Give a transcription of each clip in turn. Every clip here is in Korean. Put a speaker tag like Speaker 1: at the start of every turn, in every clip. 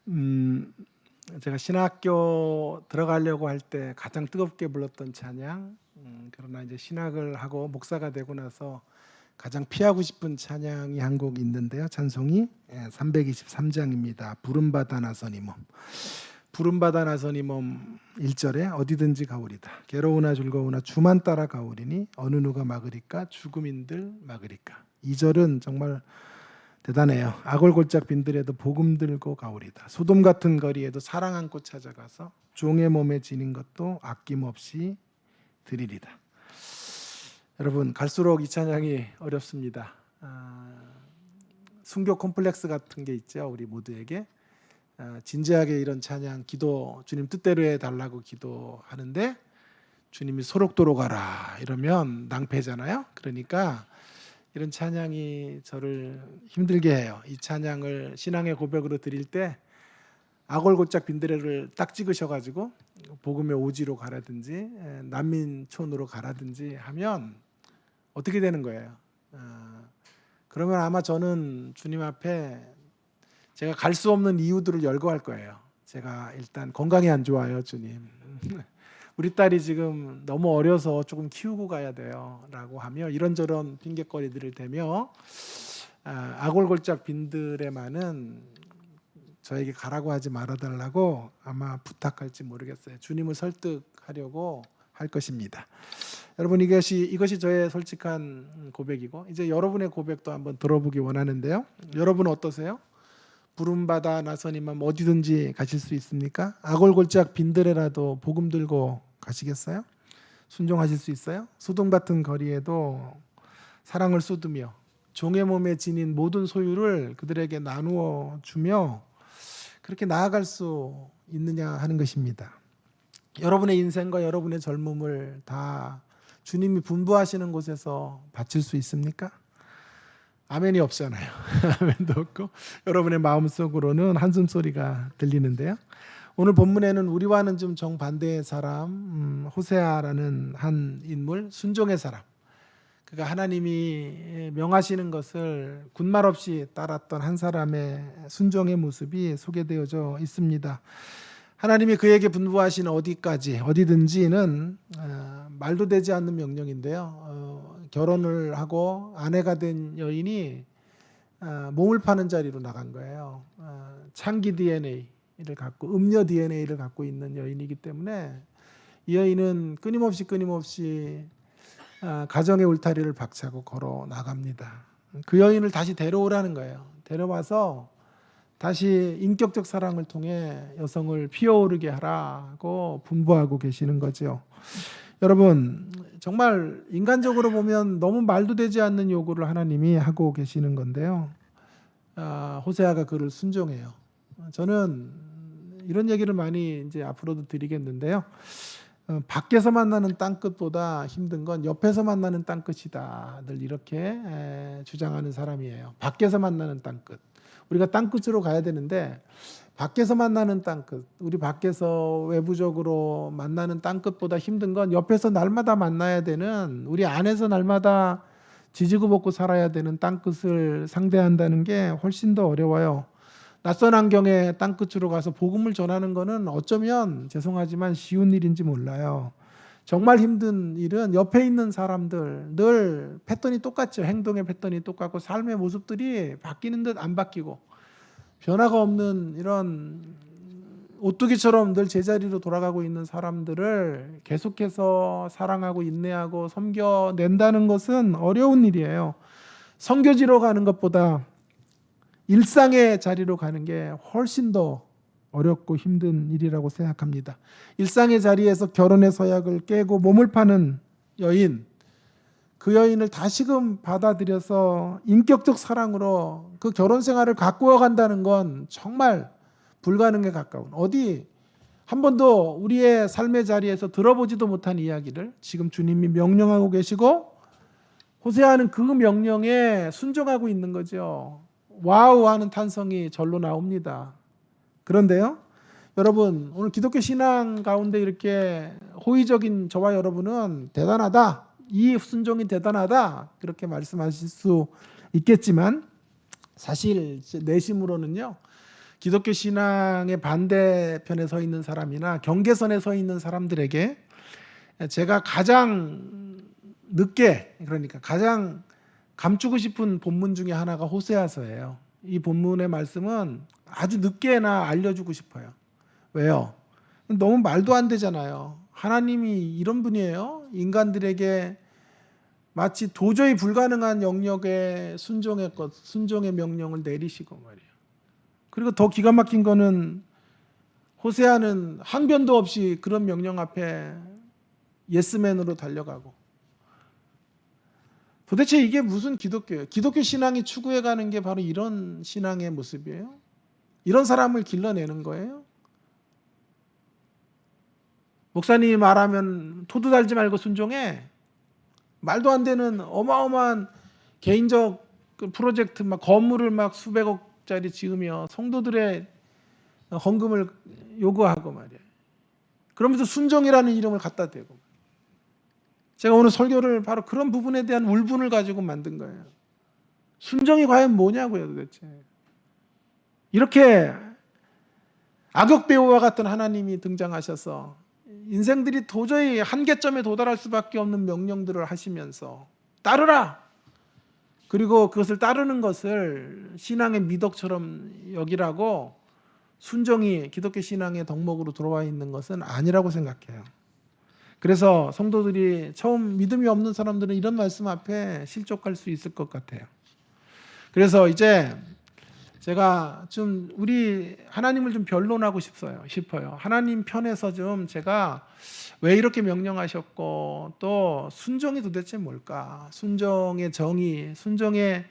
Speaker 1: 음, 제가 신학교 들어가려고 할 때 가장 뜨겁게 불렀던 찬양, 그러나 이제 신학을 하고 목사가 되고 나서 가장 피하고 싶은 찬양이 한 곡 있는데요. 찬송이 323장입니다. 부름받아 나서니 몸. 부름받아 나서니 몸 1절에 어디든지 가오리다. 괴로우나 즐거우나 주만 따라 가오리니 어느 누가 막으리까 죽음인들 막으리까. 2절은 정말 대단해요. 아골골짝 빈들에도 복음 들고 가오리다. 소돔 같은 거리에도 사랑 안고 찾아가서 종의 몸에 지닌 것도 아낌없이 드리리다. 여러분, 갈수록 이 찬양이 어렵습니다. 순교 콤플렉스 같은 게 있죠. 우리 모두에게 진지하게 이런 찬양 기도 주님 뜻대로 해달라고 기도하는데 주님이 소록도로 가라 이러면 낭패잖아요. 그러니까 이런 찬양이 저를 힘들게 해요. 이 찬양을 신앙의 고백으로 드릴 때 아골골짝 빈드레를 딱 찍으셔가지고 복음의 오지로 가라든지 난민촌으로 가라든지 하면 어떻게 되는 거예요? 그러면 아마 저는 주님 앞에 제가 갈 수 없는 이유들을 열거할 거예요. 제가 일단 건강이 안 좋아요, 주님. 우리 딸이 지금 너무 어려서 조금 키우고 가야 돼요 라고 하며 이런저런 핑계거리들을 대며 아골골짝 빈들에만은 저에게 가라고 하지 말아달라고 아마 부탁할지 모르겠어요. 주님을 설득하려고 할 것입니다. 여러분, 이것이 저의 솔직한 고백이고 이제 여러분의 고백도 한번 들어보기 원하는데요. 여러분 어떠세요? 부름받아 나서니만 어디든지 가실 수 있습니까? 아골골짝 빈들에라도 복음 들고 가시겠어요? 순종하실 수 있어요? 소돔 같은 거리에도 사랑을 쏟으며 종의 몸에 지닌 모든 소유를 그들에게 나누어 주며 그렇게 나아갈 수 있느냐 하는 것입니다. 여러분의 인생과 여러분의 젊음을 다 주님이 분부하시는 곳에서 바칠 수 있습니까? 아멘이 없잖아요. 아멘도 없고 여러분의 마음속으로는 한숨소리가 들리는데요. 오늘 본문에는 우리와는 좀 정반대의 사람, 호세아라는 한 인물, 순종의 사람, 그가 하나님이 명하시는 것을 군말 없이 따랐던 한 사람의 순종의 모습이 소개되어져 있습니다. 하나님이 그에게 분부하신 어디까지, 어디든지는 말도 되지 않는 명령인데요. 결혼을 하고 아내가 된 여인이 몸을 파는 자리로 나간 거예요. 창기 DNA를 갖고 음녀 DNA를 갖고 있는 여인이기 때문에 이 여인은 끊임없이 가정의 울타리를 박차고 걸어 나갑니다. 그 여인을 다시 데려오라는 거예요. 데려와서 다시 인격적 사랑을 통해 여성을 피어오르게 하라고 분부하고 계시는 거죠. 여러분, 정말 인간적으로 보면 너무 말도 되지 않는 요구를 하나님이 하고 계시는 건데요. 호세아가 그를 순종해요. 저는 이런 얘기를 많이 이제 앞으로도 드리겠는데요. 밖에서 만나는 땅끝보다 힘든 건 옆에서 만나는 땅끝이다. 늘 이렇게 주장하는 사람이에요. 밖에서 만나는 땅끝. 우리가 땅끝으로 가야 되는데 밖에서 만나는 땅끝, 우리 밖에서 외부적으로 만나는 땅끝보다 힘든 건 옆에서 날마다 만나야 되는, 우리 안에서 날마다 지지고 볶고 살아야 되는 땅끝을 상대한다는 게 훨씬 더 어려워요. 낯선 환경에 땅끝으로 가서 복음을 전하는 거는 어쩌면 죄송하지만 쉬운 일인지 몰라요. 정말 힘든 일은 옆에 있는 사람들 늘 패턴이 똑같죠. 행동의 패턴이 똑같고 삶의 모습들이 바뀌는 듯 안 바뀌고 변화가 없는 이런 오뚜기처럼 늘 제자리로 돌아가고 있는 사람들을 계속해서 사랑하고 인내하고 섬겨낸다는 것은 어려운 일이에요. 선교지로 가는 것보다 일상의 자리로 가는 게 훨씬 더 어렵고 힘든 일이라고 생각합니다. 일상의 자리에서 결혼의 서약을 깨고 몸을 파는 여인, 그 여인을 다시금 받아들여서 인격적 사랑으로 그 결혼 생활을 가꾸어 간다는 건 정말 불가능에 가까운, 어디 한 번도 우리의 삶의 자리에서 들어보지도 못한 이야기를 지금 주님이 명령하고 계시고 호세아는 그 명령에 순종하고 있는 거죠. 와우 하는 탄성이 절로 나옵니다. 그런데요, 여러분, 오늘 기독교 신앙 가운데 이렇게 호의적인 저와 여러분은 대단하다, 이 순종이 대단하다 그렇게 말씀하실 수 있겠지만 사실 내심으로는요, 기독교 신앙의 반대편에 서 있는 사람이나 경계선에 서 있는 사람들에게 제가 가장 늦게, 그러니까 가장 감추고 싶은 본문 중에 하나가 호세아서예요. 이 본문의 말씀은 아주 늦게나 알려주고 싶어요. 왜요? 너무 말도 안 되잖아요. 하나님이 이런 분이에요. 인간들에게 마치 도저히 불가능한 영역에 순종의 명령을 내리시고 말이에요. 그리고 더 기가 막힌 거는 호세아는 항변도 없이 그런 명령 앞에 예스맨으로 달려가고, 도대체 이게 무슨 기독교예요? 기독교 신앙이 추구해가는 게 바로 이런 신앙의 모습이에요? 이런 사람을 길러내는 거예요? 목사님이 말하면 토도 달지 말고 순종해. 말도 안 되는 어마어마한 개인적 프로젝트, 막 건물을 막 수백억짜리 지으며 성도들의 헌금을 요구하고 말이에요. 그러면서 순종이라는 이름을 갖다 대고. 제가 오늘 설교를 바로 그런 부분에 대한 울분을 가지고 만든 거예요. 순종이 과연 뭐냐고요, 도대체. 이렇게 악역배우와 같은 하나님이 등장하셔서 인생들이 도저히 한계점에 도달할 수밖에 없는 명령들을 하시면서 따르라! 그리고 그것을 따르는 것을 신앙의 미덕처럼 여기라고 순종이 기독교 신앙의 덕목으로 들어와 있는 것은 아니라고 생각해요. 그래서 성도들이 처음 믿음이 없는 사람들은 이런 말씀 앞에 실족할 수 있을 것 같아요. 그래서 이제 제가 좀 우리 하나님을 좀 변론하고 싶어요. 하나님 편에서 좀 제가 왜 이렇게 명령하셨고 또 순종이 도대체 뭘까? 순종의 정의, 순종의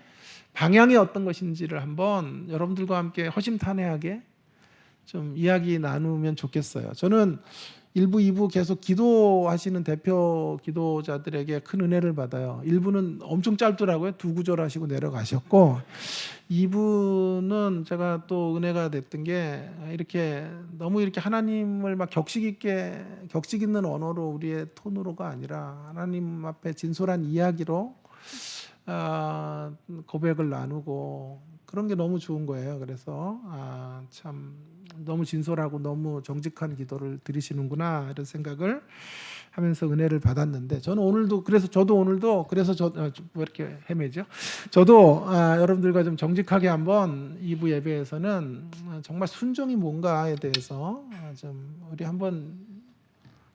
Speaker 1: 방향이 어떤 것인지를 한번 여러분들과 함께 허심탄회하게 좀 이야기 나누면 좋겠어요. 저는 1부, 2부 계속 기도하시는 대표 기도자들에게 큰 은혜를 받아요. 1부는 엄청 짧더라고요. 2구절 하시고 내려가셨고, 2부는 제가 또 은혜가 됐던 게 이렇게 너무 이렇게 하나님을 막 격식 있는 언어로 우리의 톤으로가 아니라 하나님 앞에 진솔한 이야기로 고백을 나누고 그런 게 너무 좋은 거예요. 그래서 참 너무 진솔하고 너무 정직한 기도를 드리시는구나 이런 생각을 하면서 은혜를 받았는데, 저는 오늘도 왜 이렇게 헤매죠? 저도 여러분들과 좀 정직하게 한번 2부 예배에서는 정말 순종이 뭔가에 대해서 좀 우리 한번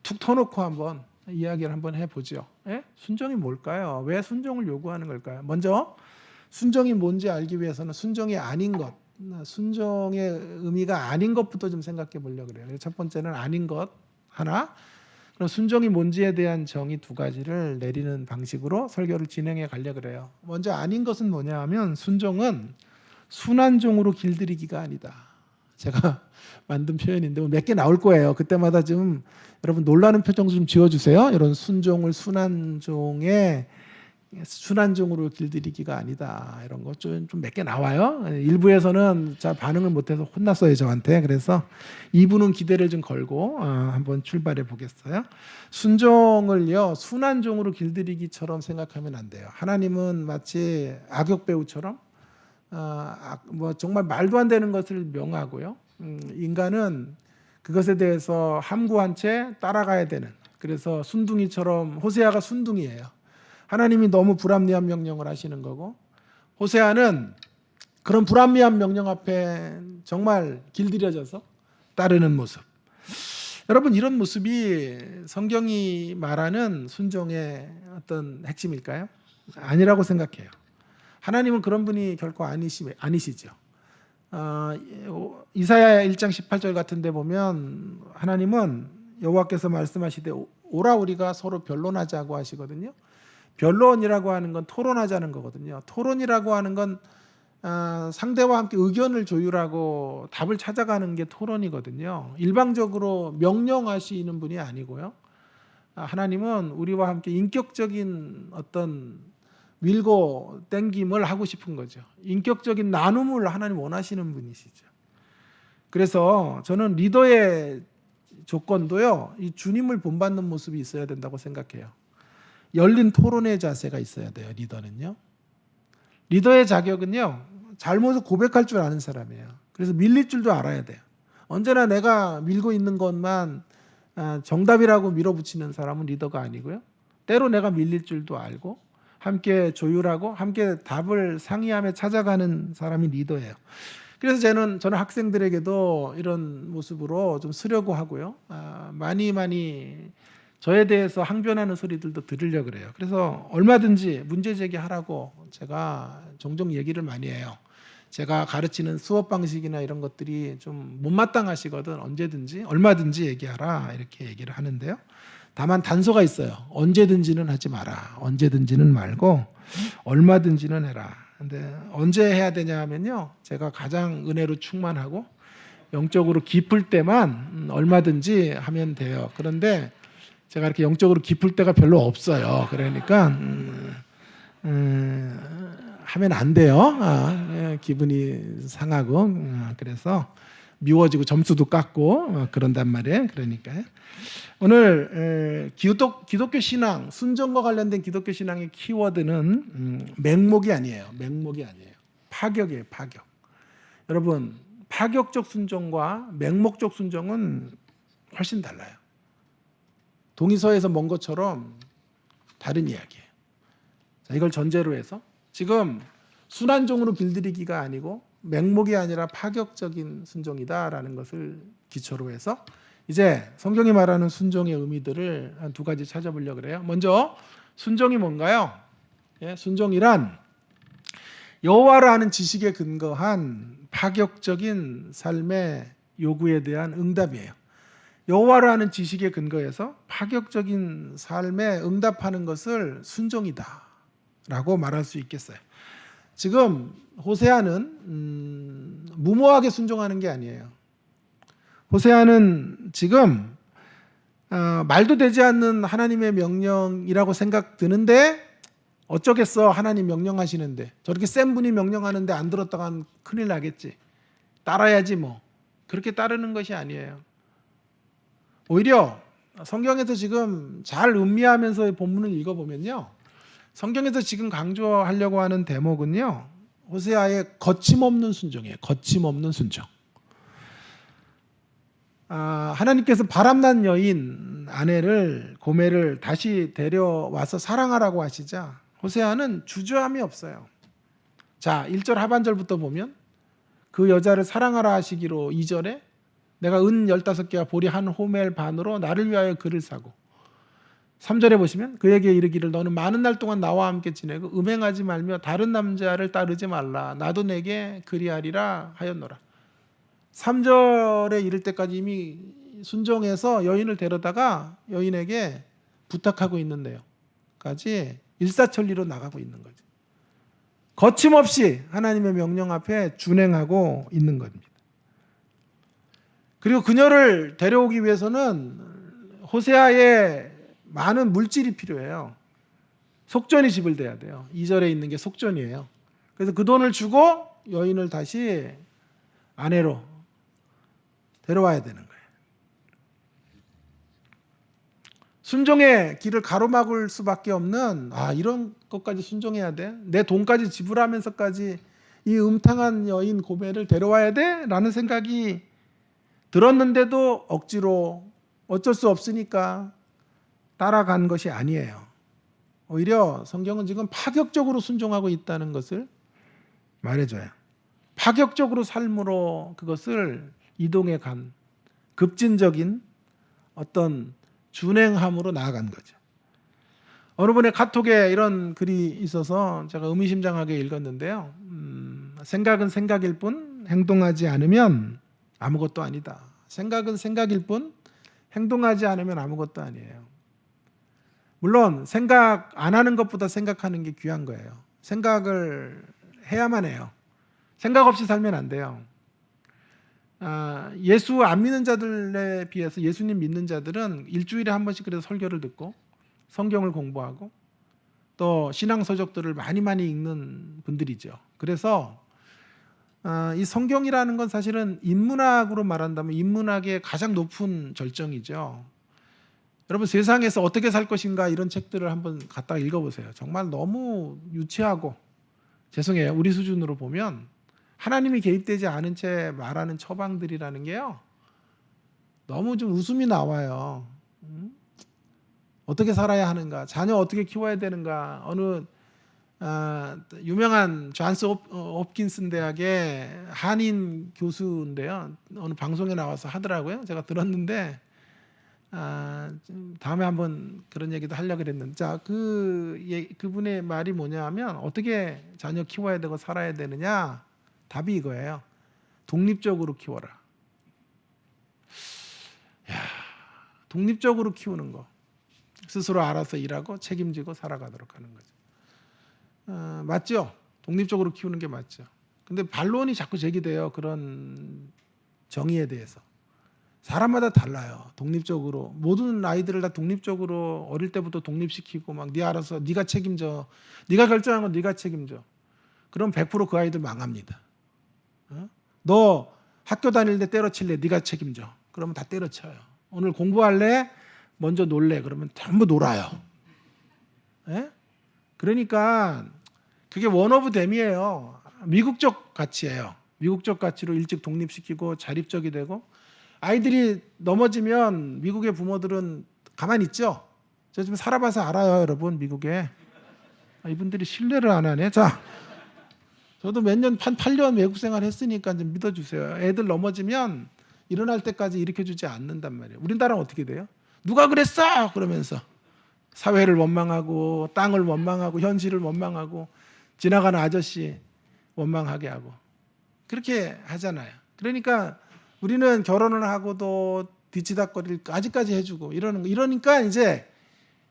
Speaker 1: 툭 터놓고 한번 이야기를 한번 해보죠. 예? 순종이 뭘까요? 왜 순종을 요구하는 걸까요? 먼저 순종이 뭔지 알기 위해서는 순종이 아닌 것, 순종의 의미가 아닌 것부터 좀 생각해 보려고 그래요. 첫 번째는 아닌 것 하나, 그럼 순종이 뭔지에 대한 정의 2가지를 내리는 방식으로 설교를 진행해 가려고 그래요. 먼저 아닌 것은 뭐냐 하면 순종은 순한 종으로 길들이기가 아니다. 제가 만든 표현인데 몇 개 나올 거예요. 그때마다 좀 여러분 놀라는 표정 좀 지어주세요. 이런 순종을 순한 종으로 길들이기가 아니다. 이런 거 좀 몇 개 나와요. 1부에서는 잘 반응을 못해서 혼났어요, 저한테. 그래서 2부는 기대를 좀 걸고 한번 출발해 보겠어요. 순종을요, 순한 종으로 길들이기처럼 생각하면 안 돼요. 하나님은 마치 악역배우처럼 뭐 정말 말도 안 되는 것을 명하고요. 인간은 그것에 대해서 함구한 채 따라가야 되는, 그래서 순둥이처럼, 호세아가 순둥이에요. 하나님이 너무 불합리한 명령을 하시는 거고, 호세아는 그런 불합리한 명령 앞에 정말 길들여져서 따르는 모습. 여러분, 이런 모습이 성경이 말하는 순종의 어떤 핵심일까요? 아니라고 생각해요. 하나님은 그런 분이 결코 아니시죠. 이사야 1장 18절 같은 데 보면 하나님은 여호와께서 말씀하시되 오라 우리가 서로 변론하자고 하시거든요. 변론이라고 하는 건 토론하자는 거거든요. 토론이라고 하는 건 상대와 함께 의견을 조율하고 답을 찾아가는 게 토론이거든요. 일방적으로 명령하시는 분이 아니고요. 하나님은 우리와 함께 인격적인 어떤 밀고 땡김을 하고 싶은 거죠. 인격적인 나눔을 하나님 원하시는 분이시죠. 그래서 저는 리더의 조건도요, 이 주님을 본받는 모습이 있어야 된다고 생각해요. 열린 토론의 자세가 있어야 돼요. 리더는요. 리더의 자격은요, 잘못을 고백할 줄 아는 사람이에요. 그래서 밀릴 줄도 알아야 돼요. 언제나 내가 밀고 있는 것만 정답이라고 밀어붙이는 사람은 리더가 아니고요. 때로 내가 밀릴 줄도 알고 함께 조율하고 함께 답을 상의하며 찾아가는 사람이 리더예요. 그래서 저는 학생들에게도 이런 모습으로 좀 쓰려고 하고요. 많이 저에 대해서 항변하는 소리들도 들으려고 그래요. 그래서 얼마든지 문제 제기하라고 제가 종종 얘기를 많이 해요. 제가 가르치는 수업 방식이나 이런 것들이 좀 못마땅하시거든 언제든지 얼마든지 얘기하라 이렇게 얘기를 하는데요. 다만 단서가 있어요. 언제든지는 하지 마라. 언제든지는 말고 얼마든지는 해라. 근데 언제 해야 되냐 하면요. 제가 가장 은혜로 충만하고 영적으로 깊을 때만 얼마든지 하면 돼요. 그런데 제가 이렇게 영적으로 깊을 때가 별로 없어요. 그러니까 하면 안 돼요. 기분이 상하고 그래서 미워지고 점수도 깎고 그런단 말이에요. 그러니까 오늘 기독교 신앙, 순종과 관련된 기독교 신앙의 키워드는 맹목이 아니에요. 맹목이 아니에요. 파격이에요. 파격. 여러분 파격적 순종과 맹목적 순종은 훨씬 달라요. 동의서에서 먼 것처럼 다른 이야기예요. 자, 이걸 전제로 해서 지금 순환종으로 길들이기가 아니고 맹목이 아니라 파격적인 순종이다라는 것을 기초로 해서 이제 성경이 말하는 순종의 의미들을 한 두 가지 찾아보려고 그래요. 먼저 순종이 뭔가요? 예, 순종이란 여호와를 아는 지식에 근거한 파격적인 삶의 요구에 대한 응답이에요. 여호와를 아는 지식에 근거해서 파격적인 삶에 응답하는 것을 순종이다라고 말할 수 있겠어요. 지금 호세아는 무모하게 순종하는 게 아니에요. 호세아는 지금 말도 되지 않는 하나님의 명령이라고 생각 드는데 어쩌겠어 하나님 명령하시는데 저렇게 센 분이 명령하는데 안 들었다간 큰일 나겠지. 따라야지 뭐. 그렇게 따르는 것이 아니에요. 오히려 성경에서 지금 잘 음미하면서 본문을 읽어보면요. 성경에서 지금 강조하려고 하는 대목은요. 호세아의 거침없는 순종이에요. 거침없는 순종. 하나님께서 바람난 여인 아내를 고멜을 다시 데려와서 사랑하라고 하시자 호세아는 주저함이 없어요. 자, 1절 하반절부터 보면 그 여자를 사랑하라 하시기로 2절에 내가 은 15개와 보리 한 호멜 반으로 나를 위하여 그를 사고 3절에 보시면 그에게 이르기를 너는 많은 날 동안 나와 함께 지내고 음행하지 말며 다른 남자를 따르지 말라. 나도 내게 그리하리라 하였노라. 3절에 이를 때까지 이미 순종해서 여인을 데려다가 여인에게 부탁하고 있는데요. 까지 일사천리로 나가고 있는 거죠. 거침없이 하나님의 명령 앞에 준행하고 있는 겁니다. 그리고 그녀를 데려오기 위해서는 호세아의 많은 물질이 필요해요. 속전이 지불돼야 돼요. 2절에 있는 게 속전이에요. 그래서 그 돈을 주고 여인을 다시 아내로 데려와야 되는 거예요. 순종의 길을 가로막을 수밖에 없는 이런 것까지 순종해야 돼? 내 돈까지 지불하면서까지 이 음탕한 여인 고멜을 데려와야 돼? 라는 생각이 들었는데도 억지로 어쩔 수 없으니까 따라간 것이 아니에요. 오히려 성경은 지금 파격적으로 순종하고 있다는 것을 말해줘요. 파격적으로 삶으로 그것을 이동해 간 급진적인 어떤 준행함으로 나아간 거죠. 어느 분의 카톡에 이런 글이 있어서 제가 의미심장하게 읽었는데요. 생각은 생각일 뿐 행동하지 않으면 아무것도 아니다. 생각은 생각일 뿐 행동하지 않으면 아무것도 아니에요. 물론 생각 안 하는 것보다 생각하는 게 귀한 거예요. 생각을 해야만 해요. 생각 없이 살면 안 돼요. 예수 안 믿는 자들에 비해서 예수님 믿는 자들은 일주일에 한 번씩 그래서 설교를 듣고 성경을 공부하고 또 신앙 서적들을 많이 읽는 분들이죠. 그래서 이 성경이라는 건 사실은 인문학으로 말한다면 인문학의 가장 높은 절정이죠. 여러분 세상에서 어떻게 살 것인가 이런 책들을 한번 갖다가 읽어보세요. 정말 너무 유치하고 죄송해요. 우리 수준으로 보면 하나님이 개입되지 않은 채 말하는 처방들이라는 게요, 너무 좀 웃음이 나와요. 어떻게 살아야 하는가, 자녀 어떻게 키워야 되는가. 어느 유명한 존스 홉킨슨 대학의 한인 교수인데요, 어느 방송에 나와서 하더라고요. 제가 들었는데 다음에 한번 그런 얘기도 하려고 그랬는데, 자, 그분의 말이 뭐냐면, 어떻게 자녀 키워야 되고 살아야 되느냐, 답이 이거예요. 독립적으로 키워라. 야, 독립적으로 키우는 거, 스스로 알아서 일하고 책임지고 살아가도록 하는 거죠. 맞죠? 독립적으로 키우는 게 맞죠. 근데 반론이 자꾸 제기돼요, 그런 정의에 대해서. 사람마다 달라요. 독립적으로, 모든 아이들을 다 독립적으로 어릴 때부터 독립시키고 막 네 알아서 네가 책임져, 네가 결정한 건 네가 책임져, 그럼 100% 그 아이들 망합니다. 너 학교 다닐 때 때려칠래, 네가 책임져, 그러면 다 때려쳐요. 오늘 공부할래, 먼저 놀래, 그러면 전부 놀아요. 예? 그러니까 그게 원 오브 댐이에요. 미국적 가치예요. 미국적 가치로 일찍 독립시키고 자립적이 되고, 아이들이 넘어지면 미국의 부모들은 가만히 있죠. 저 좀 살아봐서 알아요, 여러분. 미국에 이분들이 신뢰를 안 하네. 자, 저도 몇 년, 한 8년 외국 생활 했으니까 좀 믿어주세요. 애들 넘어지면 일어날 때까지 일으켜주지 않는단 말이에요. 우리나라는 어떻게 돼요? 누가 그랬어? 그러면서 사회를 원망하고 땅을 원망하고 현실을 원망하고 지나가는 아저씨 원망하게 하고 그렇게 하잖아요. 그러니까 우리는 결혼을 하고도 뒤치다거리를 아직까지 해주고 이러는 거, 이러니까 이제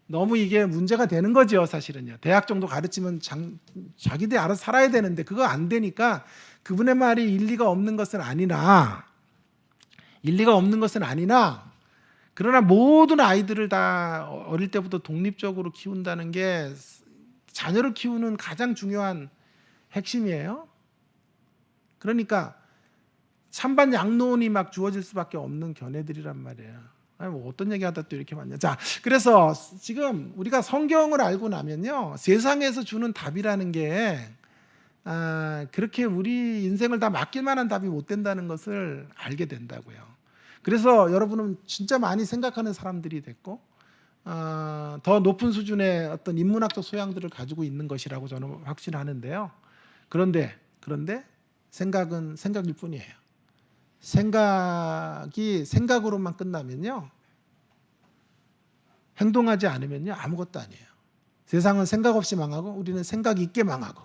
Speaker 1: 너무 이게 문제가 되는 거죠, 사실은요. 대학 정도 가르치면 자기들이 알아서 살아야 되는데 그거 안 되니까, 그분의 말이 일리가 없는 것은 아니나 그러나 모든 아이들을 다 어릴 때부터 독립적으로 키운다는 게 자녀를 키우는 가장 중요한 핵심이에요. 그러니까 찬반 양론이 막 주어질 수밖에 없는 견해들이란 말이에요. 아니, 뭐 어떤 얘기하다 또 이렇게 많냐. 자, 그래서 지금 우리가 성경을 알고 나면요, 세상에서 주는 답이라는 게 그렇게 우리 인생을 다 맡길 만한 답이 못 된다는 것을 알게 된다고요. 그래서 여러분은 진짜 많이 생각하는 사람들이 됐고, 더 높은 수준의 어떤 인문학적 소양들을 가지고 있는 것이라고 저는 확신하는데요. 그런데 생각은 생각일 뿐이에요. 생각이 생각으로만 끝나면요, 행동하지 않으면요, 아무것도 아니에요. 세상은 생각 없이 망하고 우리는 생각 있게 망하고,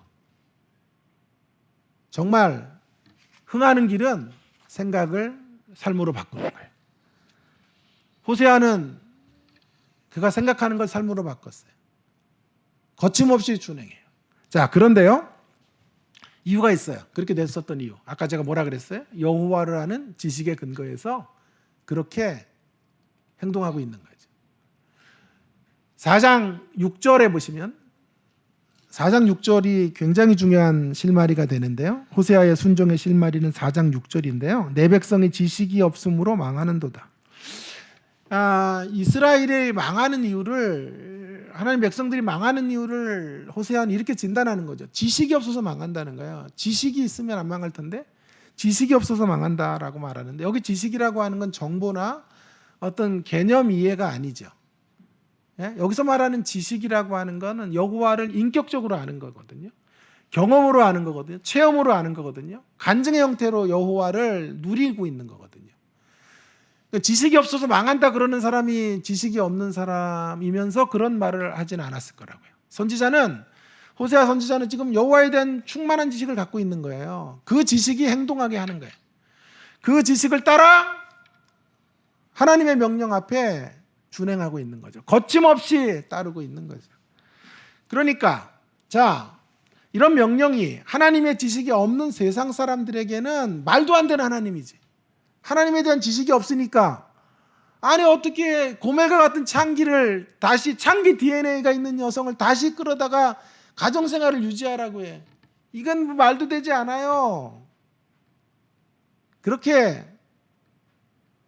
Speaker 1: 정말 흥하는 길은 생각을 삶으로 바꾸는 거예요. 호세아는 그가 생각하는 걸 삶으로 바꿨어요. 거침없이 준행해요. 자, 그런데요, 이유가 있어요. 그렇게 됐었던 이유. 아까 제가 뭐라 그랬어요? 여호와를 아는 지식에 근거해서 그렇게 행동하고 있는 거죠. 4장 6절에 보시면, 4장 6절이 굉장히 중요한 실마리가 되는데요. 호세아의 순종의 실마리는 4장 6절인데요. 내 백성이 지식이 없으므로 망하는도다. 이스라엘이 망하는 이유를, 하나님 백성들이 망하는 이유를 호세아는 이렇게 진단하는 거죠. 지식이 없어서 망한다는 거예요. 지식이 있으면 안 망할 텐데 지식이 없어서 망한다라고 말하는데, 여기 지식이라고 하는 건 정보나 어떤 개념 이해가 아니죠. 예? 여기서 말하는 지식이라고 하는 거는 여호와를 인격적으로 아는 거거든요. 경험으로 아는 거거든요. 체험으로 아는 거거든요. 간증의 형태로 여호와를 누리고 있는 거거든요. 지식이 없어서 망한다 그러는 사람이 지식이 없는 사람이면서 그런 말을 하진 않았을 거라고요. 호세아 선지자는 지금 여호와에 대한 충만한 지식을 갖고 있는 거예요. 그 지식이 행동하게 하는 거예요. 그 지식을 따라 하나님의 명령 앞에 준행하고 있는 거죠. 거침없이 따르고 있는 거죠. 그러니까 자, 이런 명령이 하나님의 지식이 없는 세상 사람들에게는 말도 안 되는 하나님이지. 하나님에 대한 지식이 없으니까, 아니 어떻게 고멜과 같은 창기를 다시, 창기 DNA가 있는 여성을 다시 끌어다가 가정생활을 유지하라고 해. 이건 말도 되지 않아요. 그렇게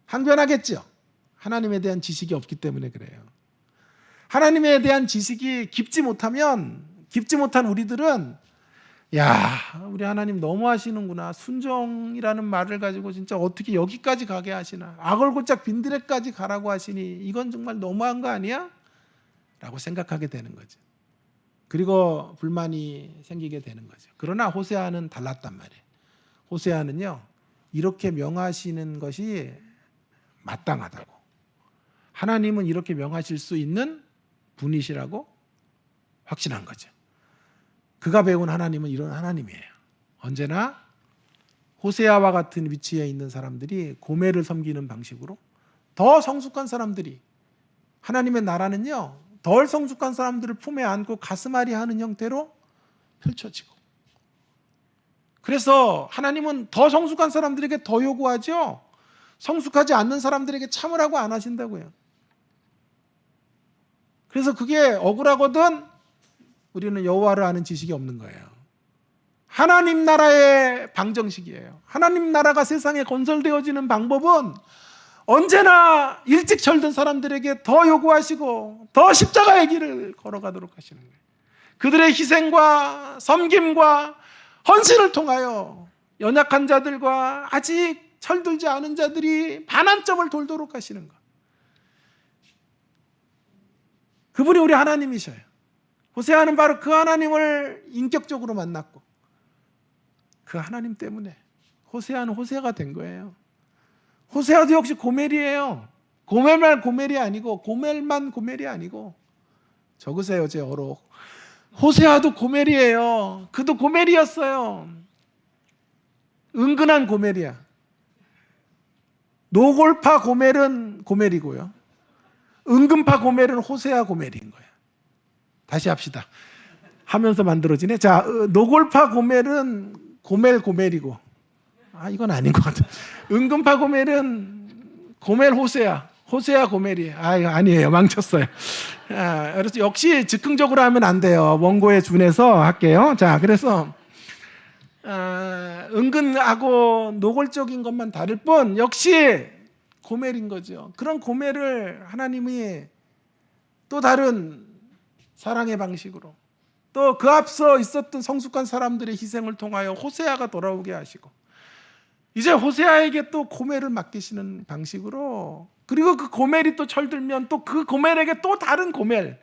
Speaker 1: 항변하겠죠. 하나님에 대한 지식이 없기 때문에 그래요. 하나님에 대한 지식이 깊지 못한 우리들은 야, 우리 하나님 너무 하시는구나. 순종이라는 말을 가지고 진짜 어떻게 여기까지 가게 하시나. 악을고짝 빈들에까지 가라고 하시니 이건 정말 너무한 거 아니야? 라고 생각하게 되는 거죠. 그리고 불만이 생기게 되는 거죠. 그러나 호세아는 달랐단 말이에요. 호세아는요, 이렇게 명하시는 것이 마땅하다고. 하나님은 이렇게 명하실 수 있는 분이시라고 확신한 거죠. 그가 배운 하나님은 이런 하나님이에요. 언제나 호세아와 같은 위치에 있는 사람들이 고멜을 섬기는 방식으로, 더 성숙한 사람들이, 하나님의 나라는요 덜 성숙한 사람들을 품에 안고 가슴앓이 하는 형태로 펼쳐지고, 그래서 하나님은 더 성숙한 사람들에게 더 요구하죠. 성숙하지 않는 사람들에게 참으라고 안 하신다고요. 그래서 그게 억울하거든 우리는 여호와를 아는 지식이 없는 거예요. 하나님 나라의 방정식이에요. 하나님 나라가 세상에 건설되어지는 방법은 언제나 일찍 철든 사람들에게 더 요구하시고 더 십자가의 길을 걸어가도록 하시는 거예요. 그들의 희생과 섬김과 헌신을 통하여 연약한 자들과 아직 철들지 않은 자들이 반환점을 돌도록 하시는 것. 그분이 우리 하나님이셔요. 호세아는 바로 그 하나님을 인격적으로 만났고, 그 하나님 때문에 호세아는 호세아가 된 거예요. 호세아도 역시 고멜이에요. 고멜만 고멜이 아니고, 고멜만 고멜이 아니고, 적으세요 제 어록. 호세아도 고멜이에요. 그도 고멜이었어요. 은근한 고멜이야. 노골파 고멜은 고멜이고요, 은근파 고멜은 호세아 고멜인 거예요. 다시 합시다. 하면서 만들어지네. 자, 노골파 고멜은 고멜이고, 이건 아닌 것 같아. 은근파 고멜은 고멜 호세아, 호세아 고멜이. 이거 아니에요. 망쳤어요. 그래서 역시 즉흥적으로 하면 안 돼요. 원고에 준해서 할게요. 자, 그래서 은근하고 노골적인 것만 다를 뿐 역시 고멜인 거죠. 그런 고멜을 하나님이 또 다른 사랑의 방식으로, 또 그 앞서 있었던 성숙한 사람들의 희생을 통하여 호세아가 돌아오게 하시고, 이제 호세아에게 또 고멜을 맡기시는 방식으로, 그리고 그 고멜이 또 철들면 또 그 고멜에게 또 다른 고멜,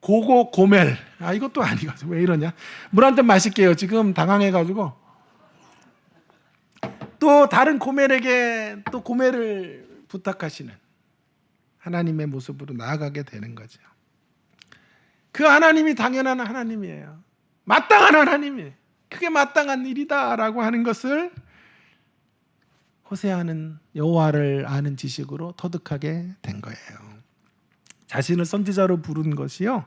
Speaker 1: 고고 고멜. 이것도 아니거든. 왜 이러냐? 물 한 잔 마실게요. 지금 당황해가지고. 또 다른 고멜에게 또 고멜을 부탁하시는 하나님의 모습으로 나아가게 되는 거죠. 그 하나님이 당연한 하나님이에요. 마땅한 하나님이에요. 그게 마땅한 일이다라고 하는 것을 호세아는 여호와를 아는 지식으로 터득하게 된 거예요. 자신을 선지자로 부른 것이요,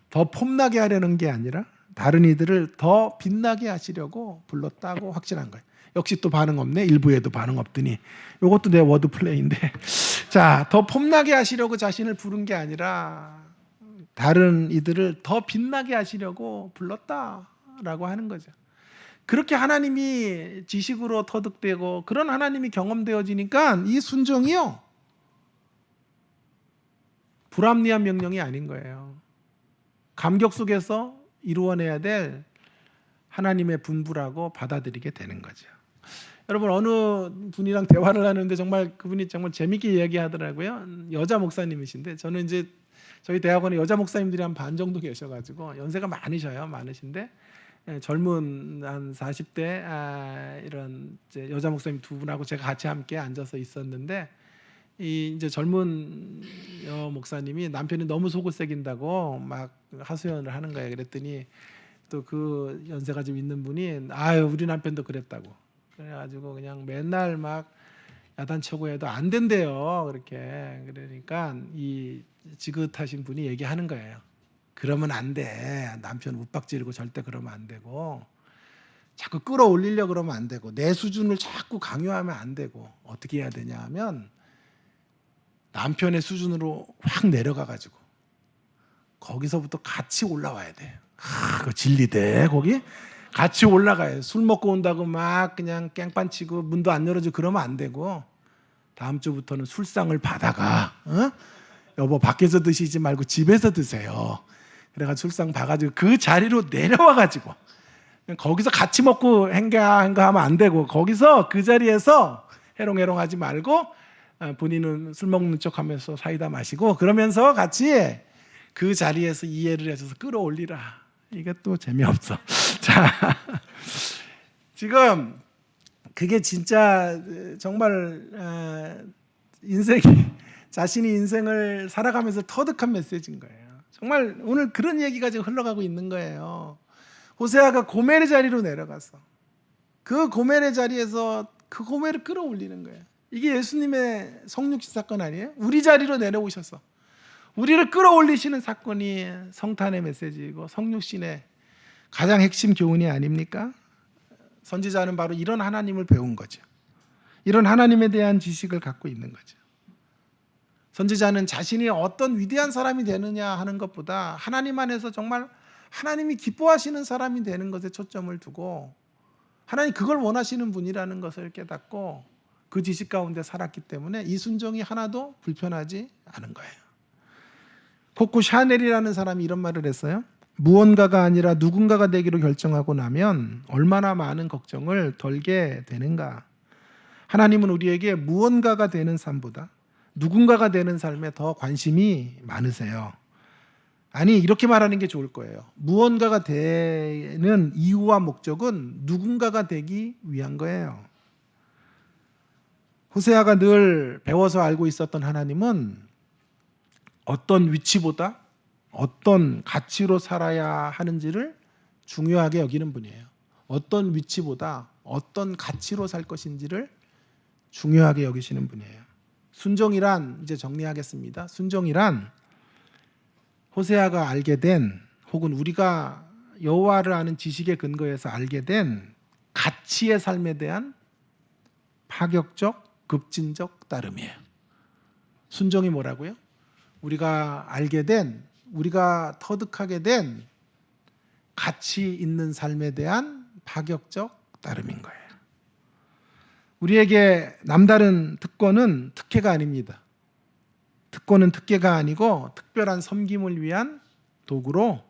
Speaker 1: 더 폼나게 하려는 게 아니라 다른 이들을 더 빛나게 하시려고 불렀다고 확신한 거예요. 역시 또 반응 없네. 일부에도 반응 없더니 이것도 내 워드 플레이인데, 자, 더 폼나게 하시려고 자신을 부른 게 아니라 다른 이들을 더 빛나게 하시려고 불렀다라고 하는 거죠. 그렇게 하나님이 지식으로 터득되고 그런 하나님이 경험되어지니까 이 순종이요, 불합리한 명령이 아닌 거예요. 감격 속에서 이루어내야 될 하나님의 분부라고 받아들이게 되는 거죠. 여러분, 어느 분이랑 대화를 하는데 정말 그분이 정말 재밌게 이야기하더라고요. 여자 목사님이신데, 저는 이제 저희 대학원에 여자 목사님들이 한 반 정도 계셔가지고 연세가 많으신데, 젊은 한 40대 이런 이제 여자 목사님 두 분하고 제가 같이 함께 앉아서 있었는데, 이 이제 젊은 목사님이 남편이 너무 속을 새긴다고 막 하소연을 하는 거예요. 그랬더니 또 그 연세가 좀 있는 분이 우리 남편도 그랬다고. 그래가지고 그냥 맨날 막 야단치고 해도 안 된대요. 그렇게. 그러니까 이 지긋하신 분이 얘기하는 거예요. 그러면 안 돼. 남편 윽박지르고 절대 그러면 안 되고, 자꾸 끌어올리려고 그러면 안 되고, 내 수준을 자꾸 강요하면 안 되고, 어떻게 해야 되냐 하면 남편의 수준으로 확 내려가가지고 거기서부터 같이 올라와야 돼. 그거 진리대. 거기 같이 올라가요. 술 먹고 온다고 막 그냥 깽판치고 문도 안 열어주고 그러면 안 되고, 다음 주부터는 술상을 받아가. 여보, 밖에서 드시지 말고 집에서 드세요. 그래가지고 술상 봐가지고 그 자리로 내려와가지고 거기서 같이 먹고 행가하면 안 되고 거기서 그 자리에서 해롱해롱하지 말고 본인은 술 먹는 척하면서 사이다 마시고 그러면서 같이 그 자리에서 이해를 해줘서 끌어올리라. 이게 또 재미없어. 자, 지금 그게 진짜 정말 자신이 인생을 살아가면서 터득한 메시지인 거예요. 정말 오늘 그런 얘기가 지금 흘러가고 있는 거예요. 호세아가 고멜의 자리로 내려가서 그 고멜의 자리에서 그 고멜을 끌어올리는 거예요. 이게 예수님의 성육신 사건 아니에요? 우리 자리로 내려오셔서 우리를 끌어올리시는 사건이 성탄의 메시지이고 성육신의 가장 핵심 교훈이 아닙니까? 선지자는 바로 이런 하나님을 배운 거죠. 이런 하나님에 대한 지식을 갖고 있는 거죠. 선지자는 자신이 어떤 위대한 사람이 되느냐 하는 것보다 하나님 안에서 정말 하나님이 기뻐하시는 사람이 되는 것에 초점을 두고 하나님 그걸 원하시는 분이라는 것을 깨닫고 그 지식 가운데 살았기 때문에 이 순종이 하나도 불편하지 않은 거예요. 코코 샤넬이라는 사람이 이런 말을 했어요. 무언가가 아니라 누군가가 되기로 결정하고 나면 얼마나 많은 걱정을 덜게 되는가. 하나님은 우리에게 무언가가 되는 삶보다 누군가가 되는 삶에 더 관심이 많으세요. 아니 이렇게 말하는 게 좋을 거예요. 무언가가 되는 이유와 목적은 누군가가 되기 위한 거예요. 호세아가 늘 배워서 알고 있었던 하나님은 어떤 위치보다 어떤 가치로 살아야 하는지를 중요하게 여기는 분이에요. 어떤 위치보다 어떤 가치로 살 것인지를 중요하게 여기시는 분이에요. 순종이란 이제 정리하겠습니다. 순종이란 호세아가 알게 된 혹은 우리가 여호와를 아는 지식에 근거해서 알게 된 가치의 삶에 대한 파격적, 급진적 따름이에요. 순종이 뭐라고요? 우리가 알게 된, 우리가 터득하게 된 가치 있는 삶에 대한 파격적 따름인 거예요. 우리에게 남다른 특권은 특혜가 아닙니다. 특권은 특혜가 아니고 특별한 섬김을 위한 도구로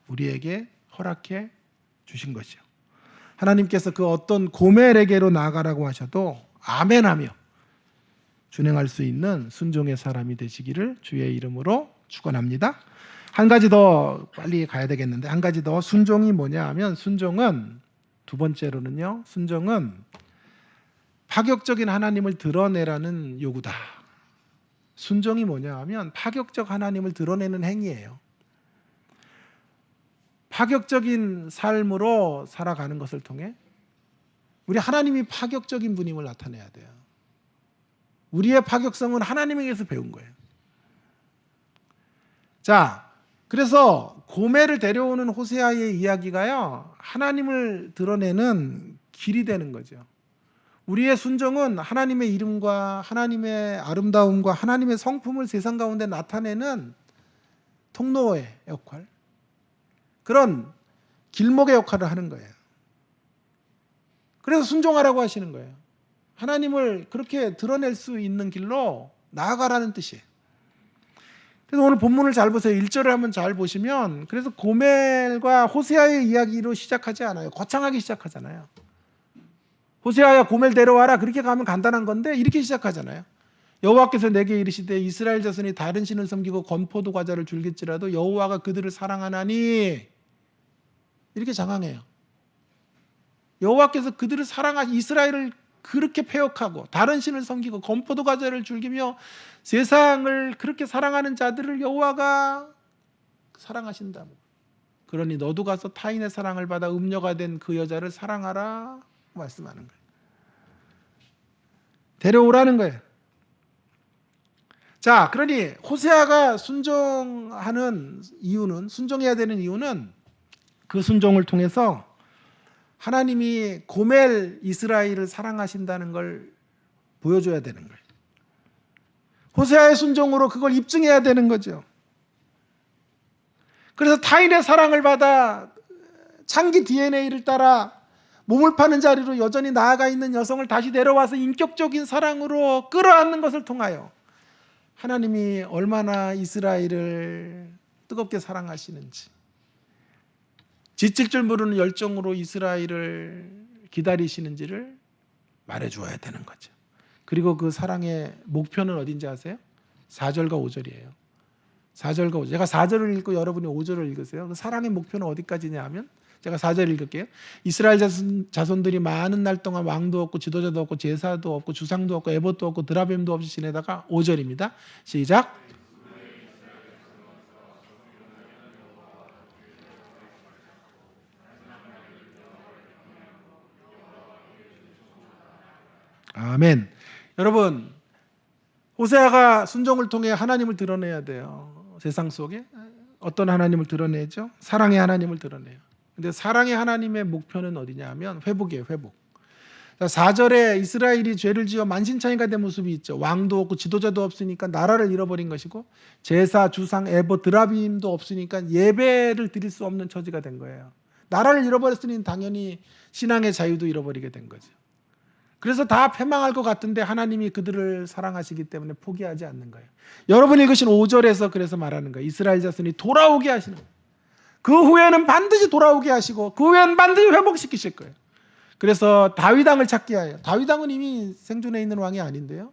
Speaker 1: 우리에게 허락해 주신 것이요. 하나님께서 그 어떤 고멜에게로 나아가라고 하셔도 아멘하며 준행할 수 있는 순종의 사람이 되시기를 주의 이름으로 축원합니다. 한 가지 더 빨리 가야 되겠는데 한 가지 더 순종이 뭐냐 하면 순종은 두 번째로는요. 순종은 파격적인 하나님을 드러내라는 요구다. 순종이 뭐냐 하면 파격적 하나님을 드러내는 행위예요. 파격적인 삶으로 살아가는 것을 통해 우리 하나님이 파격적인 분임을 나타내야 돼요. 우리의 파격성은 하나님에게서 배운 거예요. 자, 그래서 고멜을 데려오는 호세아의 이야기가요, 하나님을 드러내는 길이 되는 거죠. 우리의 순종은 하나님의 이름과 하나님의 아름다움과 하나님의 성품을 세상 가운데 나타내는 통로의 역할, 그런 길목의 역할을 하는 거예요. 그래서 순종하라고 하시는 거예요. 하나님을 그렇게 드러낼 수 있는 길로 나아가라는 뜻이에요. 그래서 오늘 본문을 잘 보세요. 1절을 한번 잘 보시면 그래서 고멜과 호세아의 이야기로 시작하지 않아요. 거창하게 시작하잖아요. 호세아야 고멜 데려와라. 그렇게 가면 간단한 건데 이렇게 시작하잖아요. 여호와께서 내게 이르시되 이스라엘 자손이 다른 신을 섬기고 건포도 과자를 줄길지라도 여호와가 그들을 사랑하나니, 이렇게 장황해요. 여호와께서 그들을 이스라엘을 그렇게 패역하고 다른 신을 섬기고 건포도 과자를 즐기며 세상을 그렇게 사랑하는 자들을 여호와가 사랑하신다. 그러니 너도 가서 타인의 사랑을 받아 음녀가 된 그 여자를 사랑하라 말씀하는 거예요. 데려오라는 거예요. 자, 그러니 호세아가 순종하는 이유는, 순종해야 되는 이유는 그 순종을 통해서 하나님이 고멜 이스라엘을 사랑하신다는 걸 보여줘야 되는 거예요. 호세아의 순종으로 그걸 입증해야 되는 거죠. 그래서 타인의 사랑을 받아 창기 DNA를 따라 몸을 파는 자리로 여전히 나아가 있는 여성을 다시 데려와서 인격적인 사랑으로 끌어안는 것을 통하여 하나님이 얼마나 이스라엘을 뜨겁게 사랑하시는지, 지칠 줄 모르는 열정으로 이스라엘을 기다리시는지를 말해 주어야 되는 거죠. 그리고 그 사랑의 목표는 어딘지 아세요? 4절과 5절이에요. 4절과 5절. 제가 4절을 읽고 여러분이 5절을 읽으세요. 그 사랑의 목표는 어디까지냐 하면 제가 4절 읽을게요. 이스라엘 자손들이 많은 날 동안 왕도 없고 지도자도 없고 제사도 없고 주상도 없고 에봇도 없고 드라빔도 없이 지내다가 5절입니다. 시작. 아멘. 여러분, 호세아가 순종을 통해 하나님을 드러내야 돼요. 세상 속에 어떤 하나님을 드러내죠? 사랑의 하나님을 드러내요. 근데 사랑의 하나님의 목표는 어디냐 하면 회복이에요. 회복. 4절에 이스라엘이 죄를 지어 만신창이가 된 모습이 있죠. 왕도 없고 지도자도 없으니까 나라를 잃어버린 것이고 제사, 주상, 에봇, 드라빔도 없으니까 예배를 드릴 수 없는 처지가 된 거예요. 나라를 잃어버렸으니 당연히 신앙의 자유도 잃어버리게 된 거죠. 그래서 다 패망할 것 같은데 하나님이 그들을 사랑하시기 때문에 포기하지 않는 거예요. 여러분이 읽으신 5절에서 그래서 말하는 거예요. 이스라엘 자손이 돌아오게 하시는 거예요. 그 후에는 반드시 돌아오게 하시고 그 후에는 반드시 회복시키실 거예요. 그래서 다윗 왕을 찾게 하여. 다윗 왕은 이미 생존해 있는 왕이 아닌데요.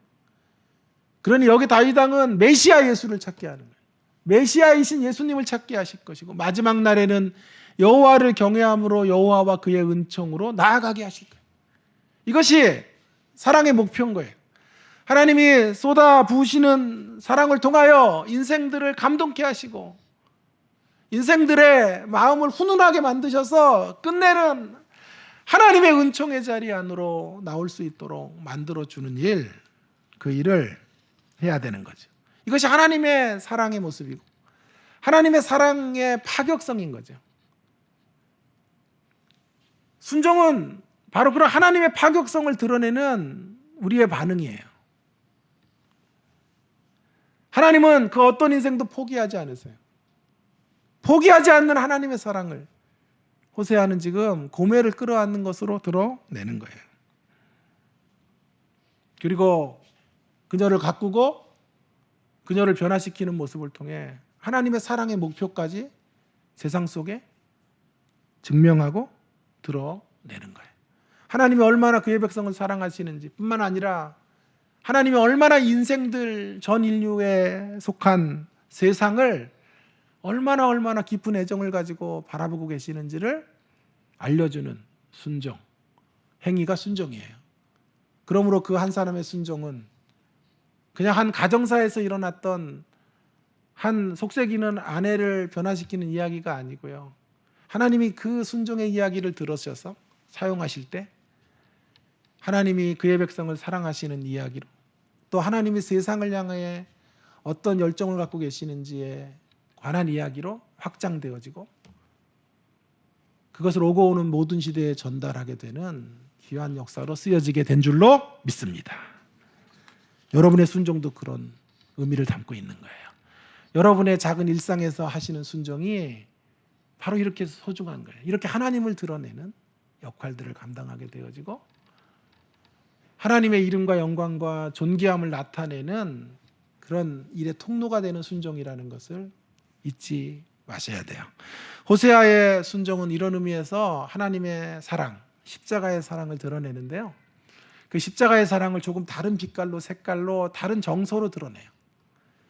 Speaker 1: 그러니 여기 다윗 왕은 메시아 예수를 찾게 하는 거예요. 메시아이신 예수님을 찾게 하실 것이고 마지막 날에는 여호와를 경외함으로 여호와와 그의 은총으로 나아가게 하실 거예요. 이것이 사랑의 목표인 거예요. 하나님이 쏟아 부으시는 사랑을 통하여 인생들을 감동케 하시고 인생들의 마음을 훈훈하게 만드셔서 끝내는 하나님의 은총의 자리 안으로 나올 수 있도록 만들어주는 일, 그 일을 해야 되는 거죠. 이것이 하나님의 사랑의 모습이고 하나님의 사랑의 파격성인 거죠. 순종은 바로 그런 하나님의 파격성을 드러내는 우리의 반응이에요. 하나님은 그 어떤 인생도 포기하지 않으세요. 포기하지 않는 하나님의 사랑을 호세아는 지금 고멜을 끌어안는 것으로 드러내는 거예요. 그리고 그녀를 가꾸고 그녀를 변화시키는 모습을 통해 하나님의 사랑의 목표까지 세상 속에 증명하고 드러내는 거예요. 하나님이 얼마나 그의 백성을 사랑하시는지 뿐만 아니라 하나님이 얼마나 인생들 전 인류에 속한 세상을 얼마나 깊은 애정을 가지고 바라보고 계시는지를 알려주는 순종, 행위가 순종이에요. 그러므로 그 한 사람의 순종은 그냥 한 가정사에서 일어났던 한 속색이는 아내를 변화시키는 이야기가 아니고요. 하나님이 그 순종의 이야기를 들으셔서 사용하실 때 하나님이 그의 백성을 사랑하시는 이야기로 또 하나님이 세상을 향해 어떤 열정을 갖고 계시는지에 관한 이야기로 확장되어지고 그것을 오고 오는 모든 시대에 전달하게 되는 귀한 역사로 쓰여지게 된 줄로 믿습니다. 여러분의 순종도 그런 의미를 담고 있는 거예요. 여러분의 작은 일상에서 하시는 순종이 바로 이렇게 소중한 거예요. 이렇게 하나님을 드러내는 역할들을 감당하게 되어지고 하나님의 이름과 영광과 존귀함을 나타내는 그런 일의 통로가 되는 순종이라는 것을 잊지 마셔야 돼요. 호세아의 순종은 이런 의미에서 하나님의 사랑, 십자가의 사랑을 드러내는데요. 그 십자가의 사랑을 조금 다른 빛깔로, 색깔로, 다른 정서로 드러내요.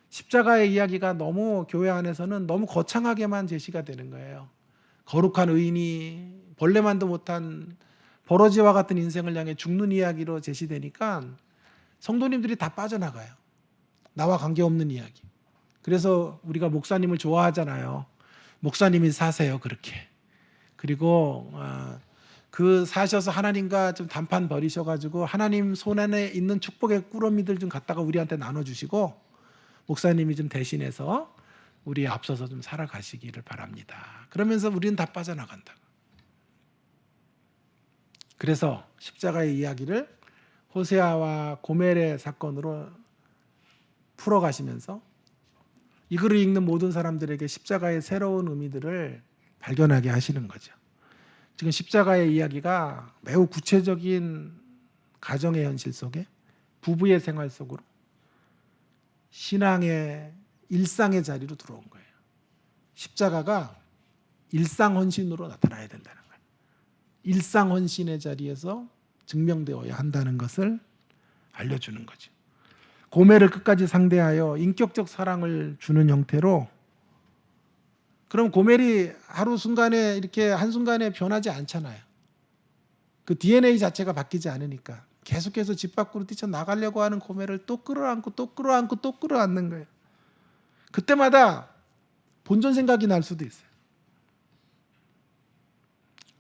Speaker 1: 십자가의 이야기가 너무 교회 안에서는 너무 거창하게만 제시가 되는 거예요. 거룩한 의인이 벌레만도 못한 버러지와 같은 인생을 향해 죽는 이야기로 제시되니까 성도님들이 다 빠져나가요. 나와 관계없는 이야기. 그래서 우리가 목사님을 좋아하잖아요. 목사님이 사세요, 그렇게. 그리고 그 사셔서 하나님과 좀 단판 벌이셔가지고 하나님 손 안에 있는 축복의 꾸러미들 좀 갖다가 우리한테 나눠주시고 목사님이 좀 대신해서 우리 앞서서 좀 살아가시기를 바랍니다. 그러면서 우리는 다 빠져나간다. 그래서 십자가의 이야기를 호세아와 고멜의 사건으로 풀어가시면서 이 글을 읽는 모든 사람들에게 십자가의 새로운 의미들을 발견하게 하시는 거죠. 지금 십자가의 이야기가 매우 구체적인 가정의 현실 속에 부부의 생활 속으로 신앙의 일상의 자리로 들어온 거예요. 십자가가 일상헌신으로 나타나야 된다는 거예요. 일상헌신의 자리에서 증명되어야 한다는 것을 알려주는 거죠. 고멜을 끝까지 상대하여 인격적 사랑을 주는 형태로, 그럼 고멜이 하루 순간에 이렇게 한순간에 변하지 않잖아요. 그 DNA 자체가 바뀌지 않으니까 계속해서 집 밖으로 뛰쳐나가려고 하는 고멜을 또 끌어안고 또 끌어안고 또 끌어안는 거예요. 그때마다 본전 생각이 날 수도 있어요.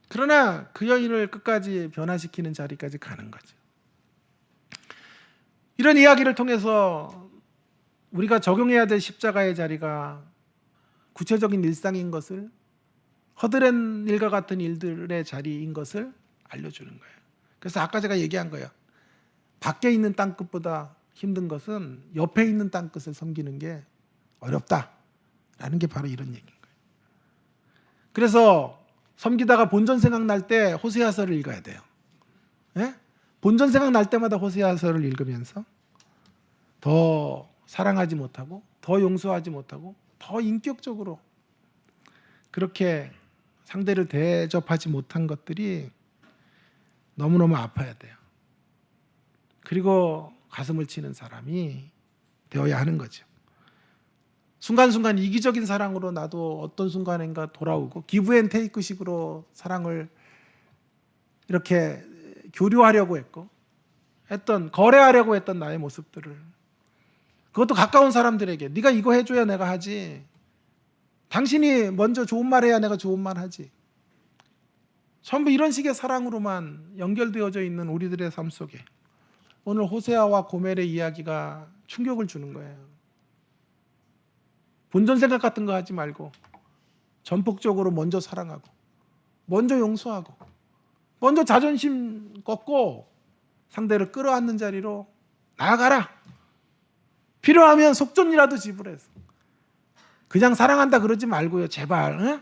Speaker 1: 그러나 그 여인을 끝까지 변화시키는 자리까지 가는 거죠. 이런 이야기를 통해서 우리가 적용해야 될 십자가의 자리가 구체적인 일상인 것을, 허드렛 일과 같은 일들의 자리인 것을 알려주는 거예요. 그래서 아까 제가 얘기한 거예요. 밖에 있는 땅끝보다 힘든 것은 옆에 있는 땅끝을 섬기는 게 어렵다라는 게 바로 이런 얘기인 거예요. 그래서 섬기다가 본전 생각날 때 호세아서를 읽어야 돼요. 예? 본전 생각날 때마다 호세아서를 읽으면서 더 사랑하지 못하고 더 용서하지 못하고 더 인격적으로 그렇게 상대를 대접하지 못한 것들이 너무너무 아파야 돼요. 그리고 가슴을 치는 사람이 되어야 하는 거죠. 순간순간 이기적인 사랑으로 나도 어떤 순간인가 돌아오고 기브 앤 테이크 식으로 사랑을 이렇게 교류하려고 했던 거래하려고 했던 나의 모습들을, 그것도 가까운 사람들에게 네가 이거 해줘야 내가 하지, 당신이 먼저 좋은 말 해야 내가 좋은 말 하지, 전부 이런 식의 사랑으로만 연결되어져 있는 우리들의 삶 속에 오늘 호세아와 고멜의 이야기가 충격을 주는 거예요. 본전 생각 같은 거 하지 말고 전폭적으로 먼저 사랑하고 먼저 용서하고 먼저 자존심 꺾고 상대를 끌어안는 자리로 나아가라. 필요하면 속전이라도 지불해서. 그냥 사랑한다 그러지 말고요. 제발. 응?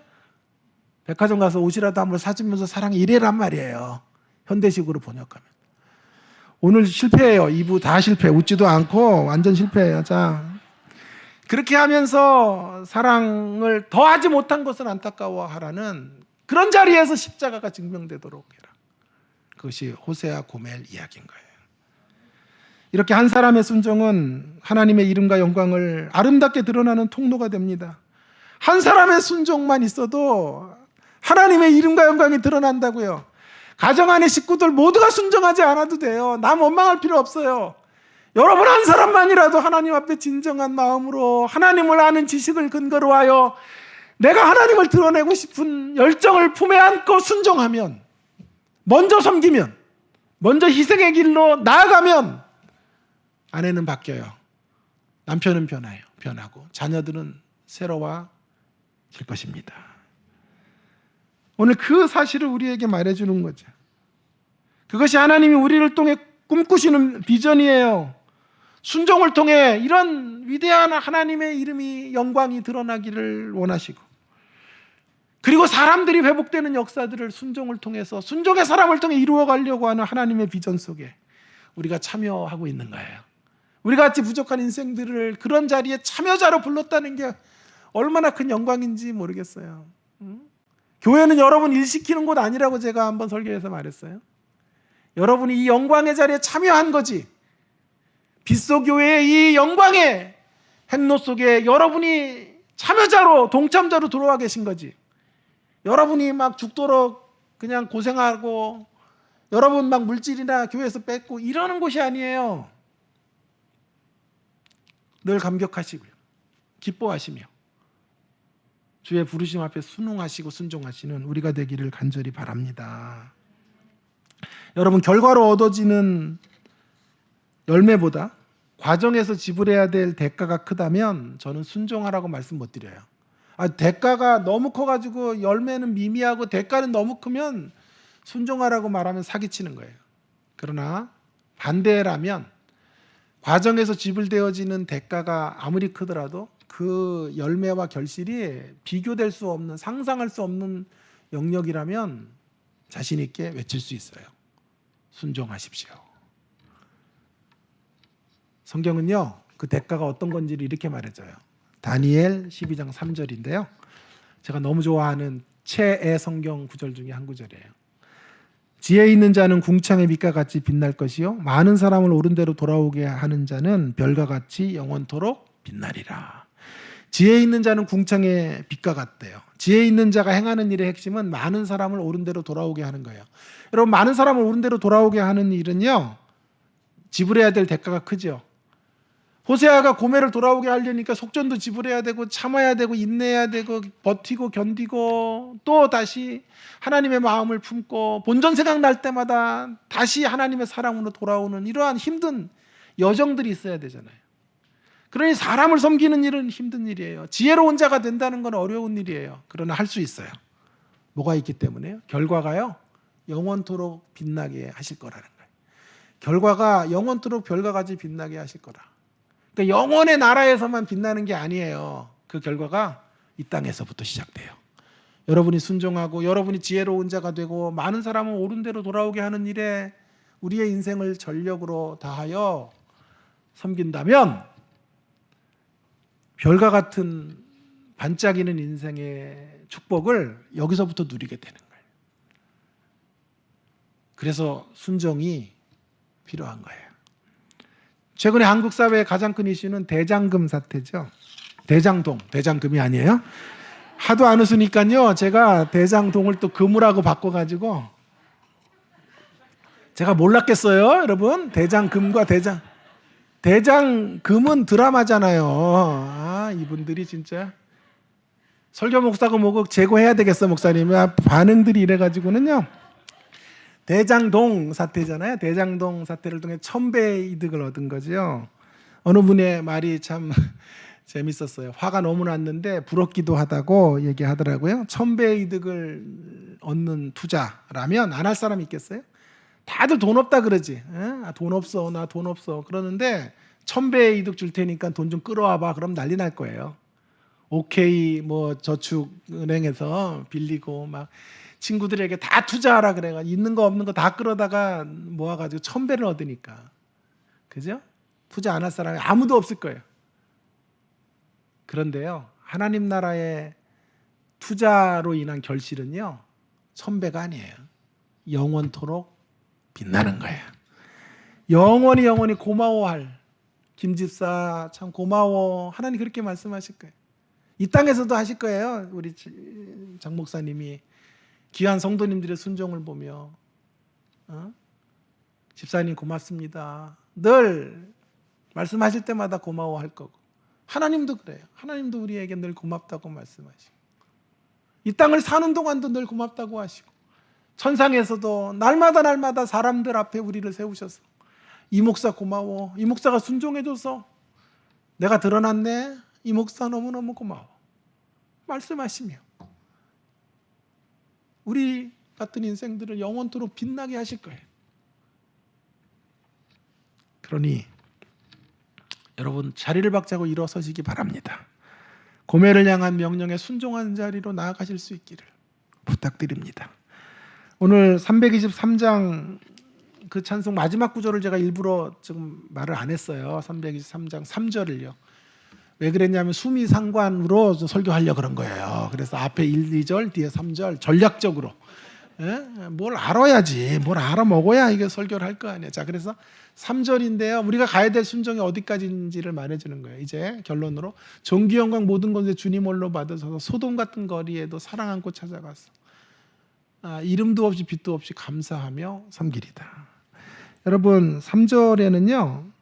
Speaker 1: 백화점 가서 옷이라도 한번 사주면서 사랑해 이래란 말이에요. 현대식으로 번역하면. 오늘 실패해요. 2부 다 실패. 웃지도 않고 완전 실패해요. 자, 그렇게 하면서 사랑을 더하지 못한 것은 안타까워하라는 그런 자리에서 십자가가 증명되도록 해라. 그것이 호세아 고멜 이야기인 거예요. 이렇게 한 사람의 순종은 하나님의 이름과 영광을 아름답게 드러나는 통로가 됩니다. 한 사람의 순종만 있어도 하나님의 이름과 영광이 드러난다고요. 가정 안의 식구들 모두가 순종하지 않아도 돼요. 남 원망할 필요 없어요. 여러분 한 사람만이라도 하나님 앞에 진정한 마음으로 하나님을 아는 지식을 근거로 하여 내가 하나님을 드러내고 싶은 열정을 품에 안고 순종하면, 먼저 섬기면, 먼저 희생의 길로 나아가면 아내는 바뀌어요. 남편은 변하고 자녀들은 새로워질 것입니다. 오늘 그 사실을 우리에게 말해주는 거죠. 그것이 하나님이 우리를 통해 꿈꾸시는 비전이에요. 순종을 통해 이런 위대한 하나님의 이름이 영광이 드러나기를 원하시고, 그리고 사람들이 회복되는 역사들을 순종을 통해서, 순종의 사람을 통해 이루어가려고 하는 하나님의 비전 속에 우리가 참여하고 있는 거예요. 우리 같이 부족한 인생들을 그런 자리에 참여자로 불렀다는 게 얼마나 큰 영광인지 모르겠어요. 교회는 여러분 일 시키는 곳 아니라고 제가 한번 설교에서 말했어요. 여러분이 이 영광의 자리에 참여한 거지. 빗소교회의 이 영광의 행로 속에 여러분이 참여자로, 동참자로 들어와 계신 거지. 여러분이 막 죽도록 그냥 고생하고 여러분 막 물질이나 교회에서 뺏고 이러는 곳이 아니에요. 늘 감격하시고요, 기뻐하시며 주의 부르심 앞에 순응하시고 순종하시는 우리가 되기를 간절히 바랍니다. 여러분, 결과로 얻어지는 열매보다 과정에서 지불해야 될 대가가 크다면 저는 순종하라고 말씀 못 드려요. 대가가 너무 커가지고 열매는 미미하고 대가는 너무 크면 순종하라고 말하면 사기치는 거예요. 그러나 반대라면 과정에서 지불되어지는 대가가 아무리 크더라도 그 열매와 결실이 비교될 수 없는, 상상할 수 없는 영역이라면 자신 있게 외칠 수 있어요. 순종하십시오. 성경은요, 그 대가가 어떤 건지를 이렇게 말해줘요. 다니엘 12장 3절인데요. 제가 너무 좋아하는 최애 성경 구절 중에 한 구절이에요. 지혜 있는 자는 궁창의 빛과 같이 빛날 것이요 많은 사람을 옳은 대로 돌아오게 하는 자는 별과 같이 영원토록 빛나리라. 지혜 있는 자는 궁창의 빛과 같대요. 지혜 있는 자가 행하는 일의 핵심은 많은 사람을 옳은 대로 돌아오게 하는 거예요. 여러분, 많은 사람을 옳은 대로 돌아오게 하는 일은요, 지불해야 될 대가가 크죠. 호세아가 고멜을 돌아오게 하려니까 속전도 지불해야 되고 참아야 되고 인내해야 되고 버티고 견디고 또 다시 하나님의 마음을 품고 본전 생각날 때마다 다시 하나님의 사랑으로 돌아오는 이러한 힘든 여정들이 있어야 되잖아요. 그러니 사람을 섬기는 일은 힘든 일이에요. 지혜로운 자가 된다는 건 어려운 일이에요. 그러나 할 수 있어요. 뭐가 있기 때문에요? 결과가요, 영원토록 빛나게 하실 거라는 거예요. 결과가 영원토록 별과 같이 빛나게 하실 거라. 그러니까 영원의 나라에서만 빛나는 게 아니에요. 그 결과가 이 땅에서부터 시작돼요. 여러분이 순종하고 여러분이 지혜로운 자가 되고 많은 사람을 옳은 대로 돌아오게 하는 일에 우리의 인생을 전력으로 다하여 섬긴다면 별과 같은 반짝이는 인생의 축복을 여기서부터 누리게 되는 거예요. 그래서 순종이 필요한 거예요. 최근에 한국 사회의 가장 큰 이슈는 대장금 사태죠. 대장금이 아니에요. 하도 안 웃으니까요, 제가 대장동을 또 금으라고 바꿔가지고 제가 몰랐겠어요, 여러분. 대장금과 대장금은 드라마잖아요. 이분들이 진짜 설교 목사가 뭐고 제고해야 되겠어, 목사님. 반응들이 이래가지고는요. 대장동 사태잖아요. 대장동 사태를 통해 1000배의 이득을 얻은 거죠. 어느 분의 말이 참 재밌었어요. 화가 너무 났는데 부럽기도 하다고 얘기하더라고요. 1000배의 이득을 얻는 투자라면 안 할 사람이 있겠어요? 다들 돈 없다 그러지. 돈 없어, 나 돈 없어. 그러는데 1000배의 이득 줄 테니까 돈 좀 끌어와봐. 그럼 난리 날 거예요. 오케이 뭐 저축은행에서 빌리고 막 친구들에게 다 투자하라 그래가지고 있는 거 없는 거 다 끌어다가 모아가지고 1000배를 얻으니까. 그죠? 투자 안 할 사람이 아무도 없을 거예요. 그런데요, 하나님 나라의 투자로 인한 결실은요, 1000배가 아니에요. 영원토록 빛나는 거예요. 영원히 고마워할, 김집사 참 고마워, 하나님 그렇게 말씀하실 거예요. 이 땅에서도 하실 거예요. 우리 장 목사님이 귀한 성도님들의 순종을 보며 집사님 고맙습니다, 늘 말씀하실 때마다 고마워할 거고, 하나님도 그래요. 하나님도 우리에게 늘 고맙다고 말씀하시고, 이 땅을 사는 동안도 늘 고맙다고 하시고, 천상에서도 날마다 사람들 앞에 우리를 세우셔서 이 목사 고마워, 이 목사가 순종해줘서 내가 드러났네, 이 목사 너무너무 고마워 말씀하시며 우리 같은 인생들을 영원토록 빛나게 하실 거예요. 그러니 여러분, 자리를 박차고 일어서시기 바랍니다. 고멜을 향한 명령에 순종하는 자리로 나아가실 수 있기를 부탁드립니다. 오늘 323장 그 찬송 마지막 구절을 제가 일부러 지금 말을 안 했어요. 323장 3절을요. 왜 그랬냐면 수미상관으로 설교하려고 그런 거예요. 그래서 앞에 1, 2절, 뒤에 3절 전략적으로, 뭘 알아야지, 뭘 알아먹어야 이게 설교를 할 거 아니에요. 자, 그래서 3절인데요. 우리가 가야 될 순종이 어디까지인지를 말해주는 거예요. 이제 결론으로 존귀 영광 모든 것에 주님 홀로 받으셔서 소돔 같은 거리에도 사랑 안고 찾아가서 이름도 없이 빛도 없이 감사하며 섬기리다. 여러분, 3절에는요.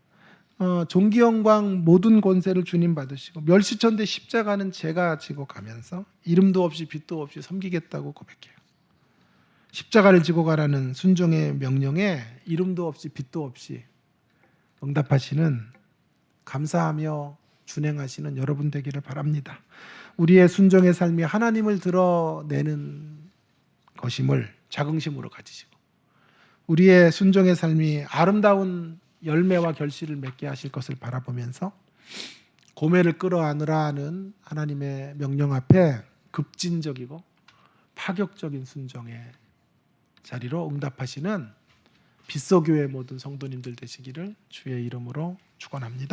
Speaker 1: 존귀 영광 모든 권세를 주님 받으시고 멸시천대 십자가는 제가 지고 가면서 이름도 없이 빛도 없이 섬기겠다고 고백해요. 십자가를 지고 가라는 순종의 명령에 이름도 없이 빛도 없이 응답하시는, 감사하며 준행하시는 여러분 되기를 바랍니다. 우리의 순종의 삶이 하나님을 드러내는 것임을 자긍심으로 가지시고 우리의 순종의 삶이 아름다운 열매와 결실을 맺게 하실 것을 바라보면서 고멜을 끌어안으라 하는 하나님의 명령 앞에 급진적이고 파격적인 순종의 자리로 응답하시는 빗소교의 모든 성도님들 되시기를 주의 이름으로 축원합니다.